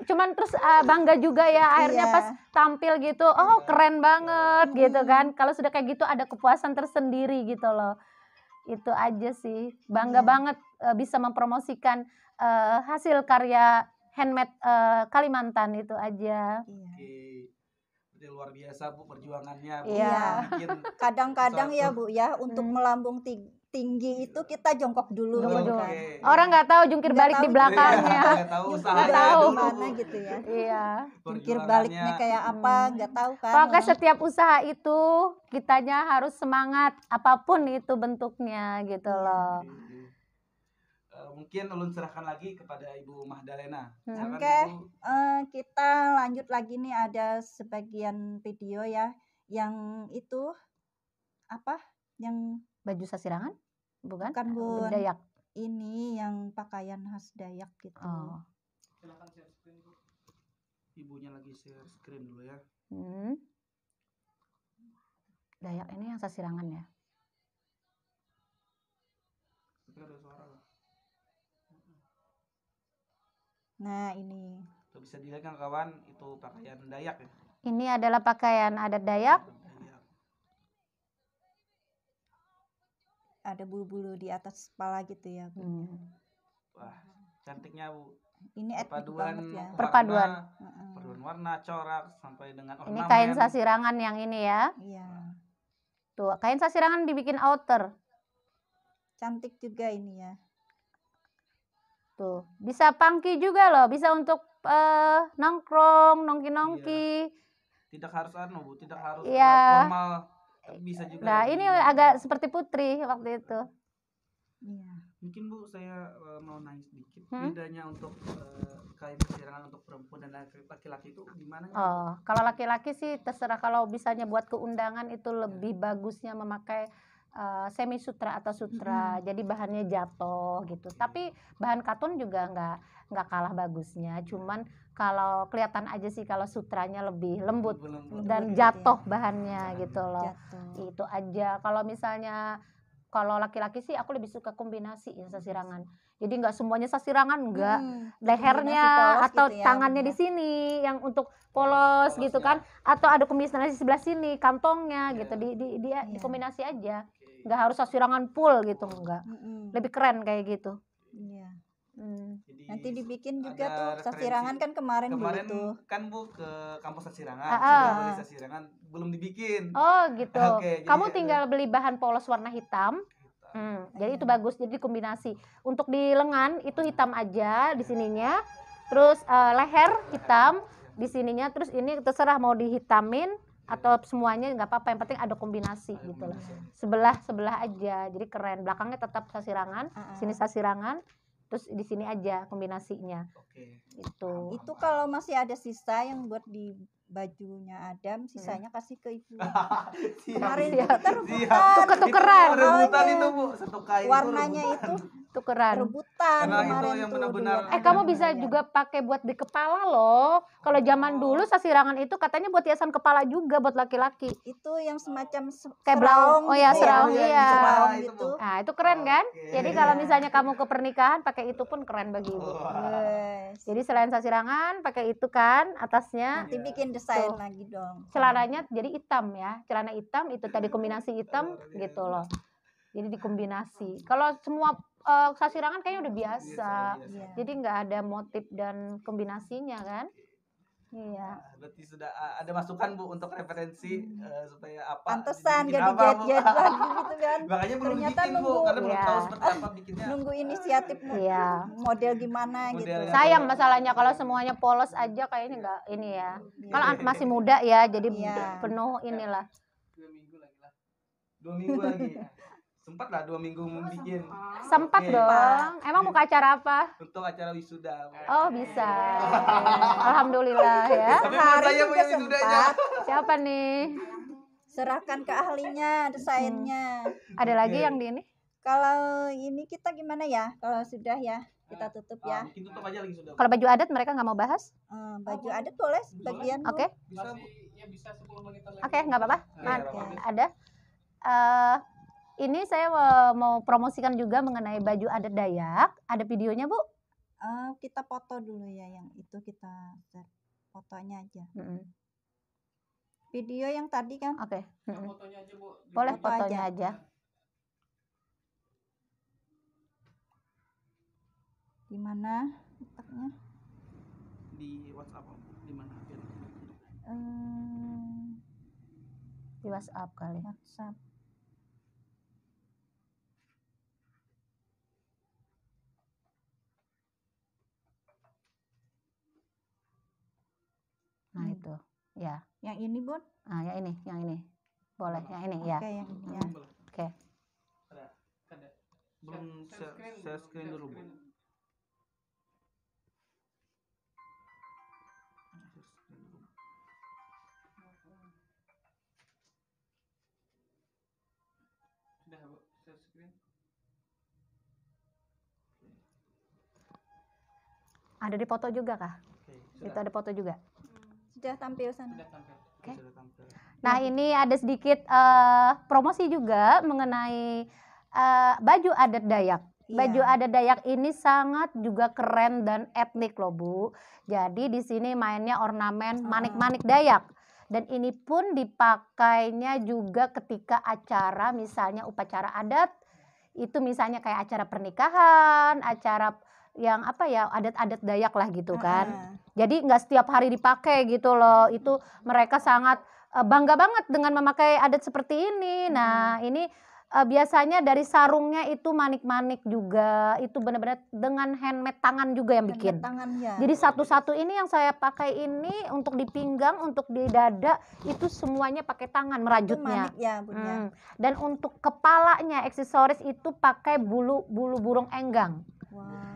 cuman terus bangga juga ya akhirnya pas tampil gitu, oh keren banget gitu kan. Kalau sudah kayak gitu ada kepuasan tersendiri gitu loh. Itu aja sih, bangga banget bisa mempromosikan hasil karya handmade Kalimantan, itu aja. Oke, luar biasa Bu perjuangannya Bu. Kadang-kadang ya Bu ya, untuk melambung tinggi itu kita jongkok dulu gitu kan. Orang nggak tahu jungkir balik di belakangnya. Nggak tahu gimana gitu ya. Iya. Jungkir baliknya kayak apa nggak tahu kan. Maka setiap usaha itu kitanya harus semangat apapun itu bentuknya gitu loh. Mungkin ulun serahkan lagi kepada Ibu Mahdalena. Oke, kita lanjut lagi nih, ada sebagian video ya yang itu apa? Yang baju sasirangan? Bukan Bu. Dayak. Ini yang pakaian khas Dayak gitu. Oh. Silakan share screen Bu. Ibunya lagi share screen dulu ya. Dayak ini yang sasirangan ya. Tapi ada suara loh. Nah ini. Tuh, bisa dilihat kan kawan, itu pakaian Dayak ya. Ini adalah pakaian adat Dayak. Ada bulu-bulu di atas kepala gitu ya Bu. Wah, cantiknya Bu. Ini perpaduan ya. Perpaduan warna, corak sampai dengan ornamen. Ini kain sasirangan yang ini ya. Iya. Tuh, kain sasirangan dibikin outer. Cantik juga ini ya. Tuh, bisa funky juga loh, bisa untuk nongkrong, nongki-nongki. Tidak harus Bu, tidak harus formal. Bisa juga. Nah, ini agak seperti Putri waktu itu. Iya. Mungkin Bu, saya mau nanya sedikit. Bedanya untuk kain sasirangan untuk perempuan dan laki-laki itu gimana? Kalau laki-laki sih terserah, kalau misalnya buat keundangan itu lebih bagusnya memakai semi sutra atau sutra. Jadi bahannya jatuh gitu. Tapi bahan katun juga nggak kalah bagusnya. Cuman kalau kelihatan aja sih kalau sutranya lebih lembut dan jatuh bahannya gitu loh. Itu aja. Kalau misalnya kalau laki-laki sih aku lebih suka kombinasi ya sasirangan. Jadi nggak semuanya sasirangan, enggak. Lehernya atau gitu ya, tangannya di sini yang untuk polos gitu kan. Atau ada kombinasi di sebelah sini kantongnya gitu. Dia dikombinasi aja. Nggak harus sasirangan full gitu, enggak. Lebih keren kayak gitu. Iya. Nanti dibikin juga tuh sasirangan kan kemarin begitu. Kan Bu ke kampus sasirangan, sudah beli sasirangan, belum dibikin. Oh gitu. Kamu tinggal beli bahan polos warna hitam. Jadi itu bagus, jadi kombinasi. Untuk di lengan itu hitam aja di sininya. Terus leher hitam di sininya. Terus ini terserah mau dihitamin atau semuanya nggak apa-apa, yang penting ada kombinasi gitu loh. Sebelah aja, jadi keren. Belakangnya tetap sasirangan, sini sasirangan. Terus di sini aja kombinasinya. Itu kalau masih ada sisa yang buat di bajunya Adam, sisanya kasih ke ibu. Kemarin kita rebutan. Tukeran. Rebutan itu Bu, satu kain. Warnanya itu tukeran. rebutan Karena itu kemarin yang tuh benar-benar dilihat Kamu ada bisa ya. juga pakai buat di kepala loh. Kalau zaman dulu sasirangan itu katanya buat hiasan kepala juga buat laki-laki. Itu yang semacam Kayak belaung. Oh ya, gitu seraung, iya, iya. Seraung itu, gitu. Bu. Nah, itu keren kan? Oke. Jadi kalau misalnya kamu ke pernikahan pakai itu pun keren bagi ibu. Wes. Jadi selain sasirangan pakai itu kan atasnya. Nanti bikin desain Tuh. lagi dong. Celananya jadi hitam ya. Celana hitam itu tadi kombinasi hitam gitu loh. Jadi dikombinasi. Kalau semua sasirangan kayaknya udah biasa. Iya. Jadi nggak ada motif dan kombinasinya kan? Iya. Nah, berarti sudah ada masukan Bu untuk referensi supaya apa? Pantesan dibikin gak apa, Bu? dijet-jet lagi gitu kan. Makanya belum Ternyata bikin Bu, nunggu. karena belum Iya. tahu seperti apa bikinnya. Nunggu inisiatif Iya. model gimana gitu. Modelnya. Sayang masalahnya kalau semuanya polos aja kayaknya nggak ini ya. Kalau masih muda ya, jadi Iya. penuh inilah. 2 minggu lagi lah. 2 minggu lagi. Sempat lah 2 minggu bikin Sempat Oke. dong. Emang mau ke acara apa? untuk acara wisuda. Bu. Oh bisa. Alhamdulillah ya. Tapi menurut Hari saya Bu juga yang wisudanya. sempat. Siapa nih? Serahkan ke ahlinya desainnya. Ada lagi yang di ini? Kalau ini kita gimana ya? Kalau sudah ya kita tutup ya. Mungkin tutup aja lagi sudah. Bu. Kalau baju adat mereka nggak mau bahas? Baju adat boleh sebagian. Bu. Oke. Bisa Bu. Masih ya bisa 10 menitan lagi. Oke, nggak apa-apa. Iya, Ada. Ini saya mau promosikan juga mengenai baju adat Dayak. Ada videonya, Bu? Kita foto dulu ya, yang itu kita share fotonya aja. Video yang tadi kan. Oke. Fotonya aja Bu. Boleh Foto fotonya aja. aja. Di mana letaknya? Di WhatsApp Bu. Di mana? Di WhatsApp kali. WhatsApp. Nah, itu. Ya. Yang ini, Bun? Nah, yang ini. Boleh, yang ini ya. Oke, yang ini ya. Oke. Ada. Belum share screen dulu Bu. Sudah Bu, share screen. Ada di foto juga kah? Oke, Itu ada foto juga. Sudah tampil sana. Sudah tampil. Oke. Sudah tampil. Nah, ini ada sedikit promosi juga mengenai baju adat Dayak. Baju Iya. adat Dayak ini sangat juga keren dan etnik loh, Bu. Jadi di sini mainnya ornamen manik-manik Dayak. Dan ini pun dipakainya juga ketika acara, misalnya upacara adat. Itu misalnya kayak acara pernikahan, acara yang apa ya, adat-adat Dayak lah gitu kan. Jadi nggak setiap hari dipakai gitu loh. Itu mereka sangat bangga banget dengan memakai adat seperti ini. Nah, ini biasanya dari sarungnya itu manik-manik juga. Itu benar-benar dengan handmade tangan juga yang bikin. Tangan ya. Jadi satu-satu ini yang saya pakai ini untuk di pinggang, untuk di dada itu semuanya pakai tangan Itu merajutnya. manik ya, Bun ya. Dan untuk kepalanya aksesoris itu pakai bulu burung enggang. Wow.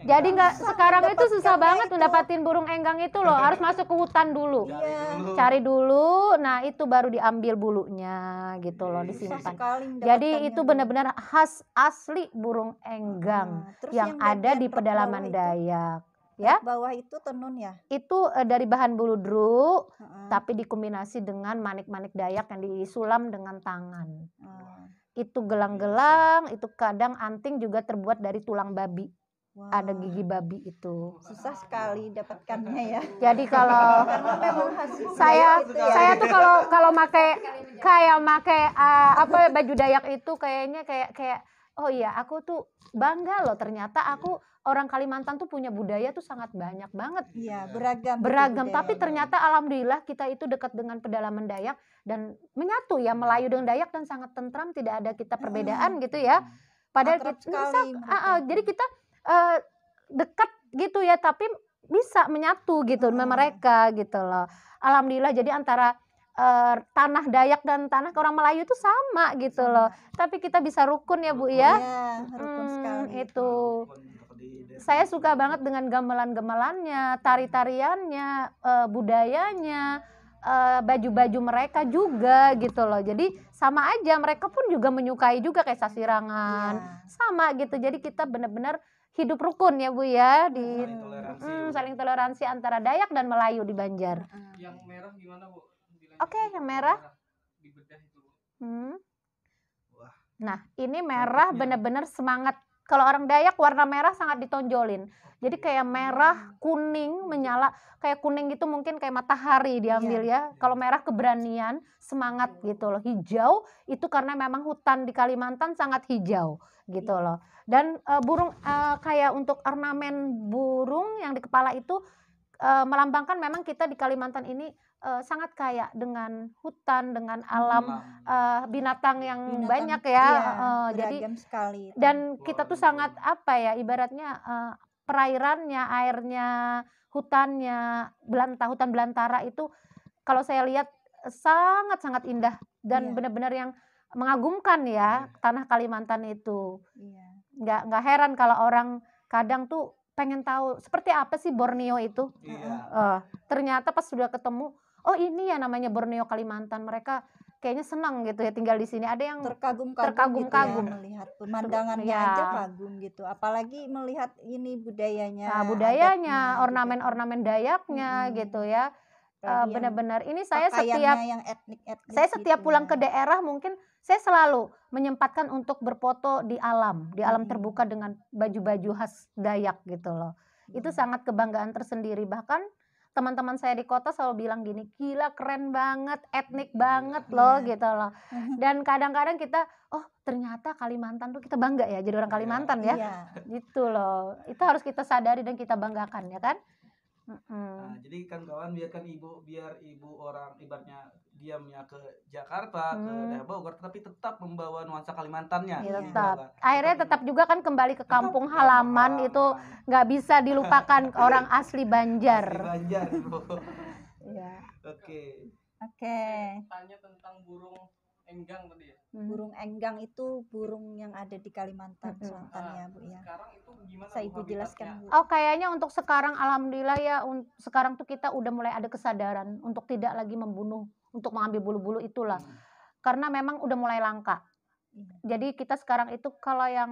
Jadi nggak sekarang itu susah mendapatkannya banget itu. mendapatin burung enggang itu loh, harus masuk ke hutan dulu. Iya. Cari dulu, nah itu baru diambil bulunya gitu loh, Susah disimpan. sekali Jadi mendapatkannya, itu Bu. benar-benar khas asli burung enggang Terus yang ada bagian di rok pedalaman bawah itu, Dayak. Ya, rok bawah itu tenun ya. itu dari bahan buludru, Heeh. tapi dikombinasi dengan manik-manik Dayak yang disulam dengan tangan. Itu gelang-gelang, itu kadang anting juga terbuat dari tulang babi. Wow. Ada gigi babi itu. Susah sekali dapatkannya ya. Jadi kalau Karena memang hasil saya budaya itu ya. saya tuh kalau make apa ya, baju Dayak itu kayaknya kayak oh iya, aku tuh bangga loh, ternyata aku orang Kalimantan tuh punya budaya tuh sangat banyak banget. Iya, beragam. gitu Beragam, budaya. tapi ternyata alhamdulillah kita itu dekat dengan pedalaman Dayak dan menyatu ya, Melayu dengan Dayak dan sangat tentram, tidak ada kita perbedaan gitu ya. Padahal Akrab kita sekali mereka. jadi kita dekat gitu ya, tapi bisa menyatu gitu sama mereka gitu loh. Alhamdulillah, jadi antara tanah Dayak dan tanah orang Melayu itu sama gitu loh. Tapi kita bisa rukun ya Bu ya. Iya, rukun sekali. Itu. Saya suka banget dengan gamelan-gamelannya, tari-tariannya, budayanya, baju-baju mereka juga gitu loh. Jadi sama aja, mereka pun juga menyukai juga kayak sasirangan, sama gitu. Jadi kita benar-benar hidup rukun ya Bu ya, di saling toleransi antara Dayak dan Melayu di Banjar. Yang merah gimana Bu? Oke, yang merah. Dibedah itu Bu. Nah ini merah benar-benar semangat. Kalau orang Dayak warna merah sangat ditonjolin. Jadi kayak merah, kuning, menyala. Kayak kuning itu mungkin kayak matahari diambil ya. Kalau merah keberanian, semangat gitu loh. Hijau itu karena memang hutan di Kalimantan sangat hijau gitu loh. Dan burung kayak untuk ornamen burung yang di kepala itu melambangkan memang kita di Kalimantan ini sangat kaya dengan hutan, dengan alam binatang yang banyak ya. Jadi sekali. Dan kita tuh sangat apa ya, ibaratnya perairannya, airnya, hutannya, hutan belantara itu kalau saya lihat sangat-sangat indah dan benar-benar yang mengagumkan ya tanah Kalimantan itu. Nggak heran kalau orang kadang tuh pengen tahu seperti apa sih Borneo itu. Ternyata pas sudah ketemu, oh ini ya namanya Borneo Kalimantan. Mereka kayaknya senang gitu ya tinggal di sini. Ada yang terkagum-kagum gitu ya, melihat pemandangannya aja kagum gitu. Apalagi melihat ini budayanya. Budayanya, ornamen-ornamen Dayaknya gitu ya. Benar-benar ini saya setiap pulang ke daerah mungkin saya selalu menyempatkan untuk berfoto di alam terbuka dengan baju-baju khas Dayak gitu loh. Itu sangat kebanggaan tersendiri. Bahkan teman-teman saya di kota selalu bilang gini, gila keren banget, etnik banget loh gitu loh. Dan kadang-kadang kita, oh ternyata Kalimantan tuh kita bangga ya jadi orang Kalimantan ya. Gitu loh. Itu harus kita sadari dan kita banggakan ya kan. Nah, jadi kan kawan biar ibu orang ibaratnya diamnya ke Jakarta, ke daerah Bogor, tapi tetap membawa nuansa Kalimantannya. Tetap. Akhirnya tetap juga kan kembali ke kampung halaman itu nggak bisa dilupakan orang asli Banjar. Banjar. Oke. Tanya tentang burung enggang tadi ya. Burung enggang itu burung yang ada di Kalimantan Selatan ya Bu ya. Sekarang itu gimana? Saya Ibu jelaskan Bu. Oh kayaknya untuk sekarang alhamdulillah ya, sekarang tuh kita udah mulai ada kesadaran untuk tidak lagi membunuh, untuk mengambil bulu-bulu itulah. Karena memang udah mulai langka. Jadi kita sekarang itu kalau yang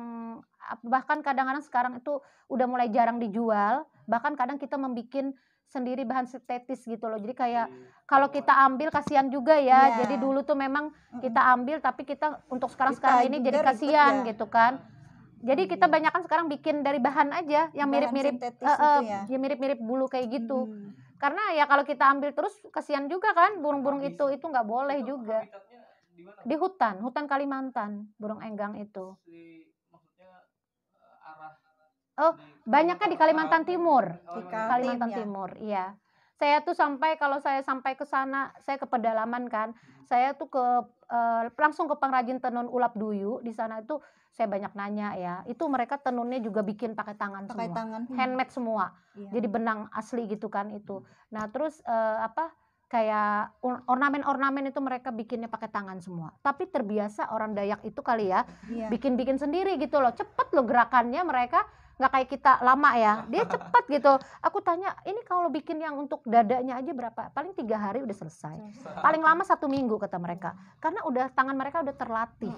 bahkan kadang-kadang sekarang itu udah mulai jarang dijual, bahkan kadang kita membikin sendiri bahan sintetis gitu loh. Jadi kayak kalau kita ambil kasihan juga ya. Jadi dulu tuh memang kita ambil tapi kita untuk sekarang ini jadi kasihan gitu kan. Jadi kita banyakkan sekarang bikin dari bahan aja yang mirip-mirip ya mirip-mirip bulu kayak gitu. Karena ya kalau kita ambil terus kasihan juga kan burung-burung itu nggak boleh juga. Di hutan Kalimantan, burung enggang itu. Banyaknya di Kalimantan Timur. Di Kalimantan Timur, iya. Saya tuh kalau saya sampai ke sana, saya ke pedalaman kan. Saya tuh langsung ke pengrajin tenun ulap duyu di sana itu saya banyak nanya ya. Itu mereka tenunnya juga bikin pakai tangan semua. Handmade semua. Jadi benang asli gitu kan itu. Nah, terus kayak ornamen-ornamen itu mereka bikinnya pakai tangan semua. Tapi terbiasa orang Dayak itu kali ya, bikin-bikin sendiri gitu loh. Cepet loh gerakannya mereka, nggak kayak kita lama ya. Dia cepet gitu. Aku tanya, ini kalau bikin yang untuk dadanya aja berapa? Paling 3 hari udah selesai. Paling lama 1 minggu kata mereka. Karena tangan mereka udah terlatih.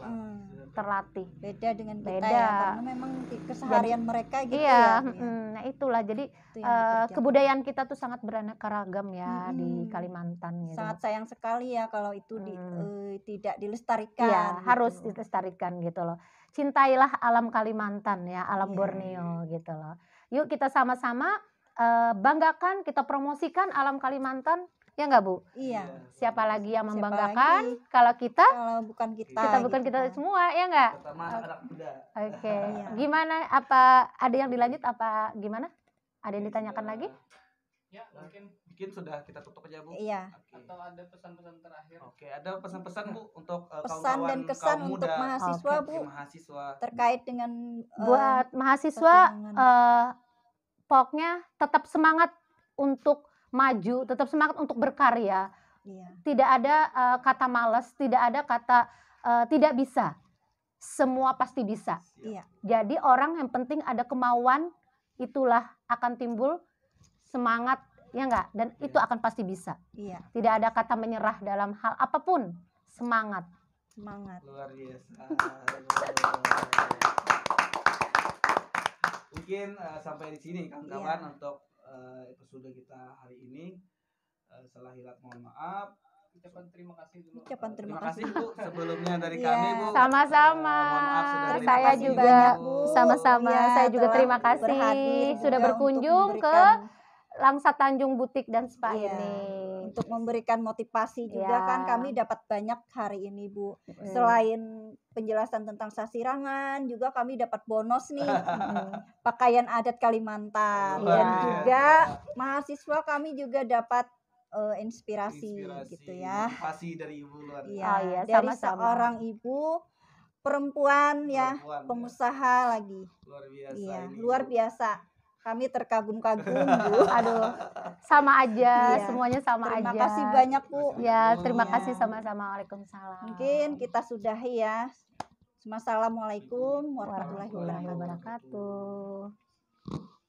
Beda dengan kita ya, karena memang keseharian mereka gitu ya. Nah itulah jadi kebudayaan kita tuh sangat beraneka ragam ya di Kalimantan gitu. Sangat sayang sekali ya kalau itu tidak dilestarikan. Iya, harus dilestarikan gitu loh. Cintailah alam Kalimantan ya, alam Borneo gitu loh. Yuk kita sama-sama banggakan, kita promosikan alam Kalimantan. Ya nggak Bu? Iya. Siapa lagi yang membanggakan? Kalau kita? Kalau bukan kita. Kita bukan gitu kita semua, ya nggak? Oke. Gimana? Apa ada yang dilanjut? Apa gimana? Ada yang ditanyakan lagi? Ya mungkin sudah kita tutup aja Bu. Iya. Atau ada pesan-pesan terakhir? Oke, ada pesan-pesan Bu untuk pesan dan kesan untuk mahasiswa Bu. Mahasiswa. Terkait dengan buat mahasiswa, pokoknya tetap semangat untuk maju, tetap semangat untuk berkarya. Tidak ada kata malas, tidak ada kata tidak bisa. Semua pasti bisa. Jadi orang yang penting ada kemauan, itulah akan timbul semangat ya enggak? Dan itu akan pasti bisa. Iya. Tidak ada kata menyerah dalam hal apapun. Semangat. Semangat. Luar biasa. Mungkin sampai di sini kawan-kawan untuk episode kita hari ini. Salah hilap mohon maaf. Ucapan terima kasih dulu. Ucapan terima kasih kasih Bu sebelumnya dari kami Bu. Sama-sama. Mohon maaf sudah Terima Saya kasih juga banyak, Bu. sama-sama. Ya, Saya juga telah terima kasih berhadir sudah juga berkunjung untuk ke memberikan, Langsa Tanjung Butik dan Spa iya, ini. untuk memberikan motivasi juga Ya. kan kami dapat banyak hari ini Bu. Selain penjelasan tentang sasirangan juga kami dapat bonus nih. Pakaian adat Kalimantan. Iya. Dan juga mahasiswa kami juga dapat inspirasi gitu ya. Motivasi dari Ibu luar biasa. Iya, Oh iya, dari sama-sama. seorang ibu perempuan ya, Perempuan, pengusaha lagi. Luar biasa Iya, ini, luar Bu. biasa. Kami terkagum-kagum, Bu. Aduh, sama aja, Iya. semuanya sama Terima aja. kasih banyak, Bu. Ya, terima Iya. kasih sama-sama. Waalaikumsalam. Mungkin kita sudahi ya. Assalamualaikum warahmatullahi Warahmatullahi wabarakatuh. wabarakatuh.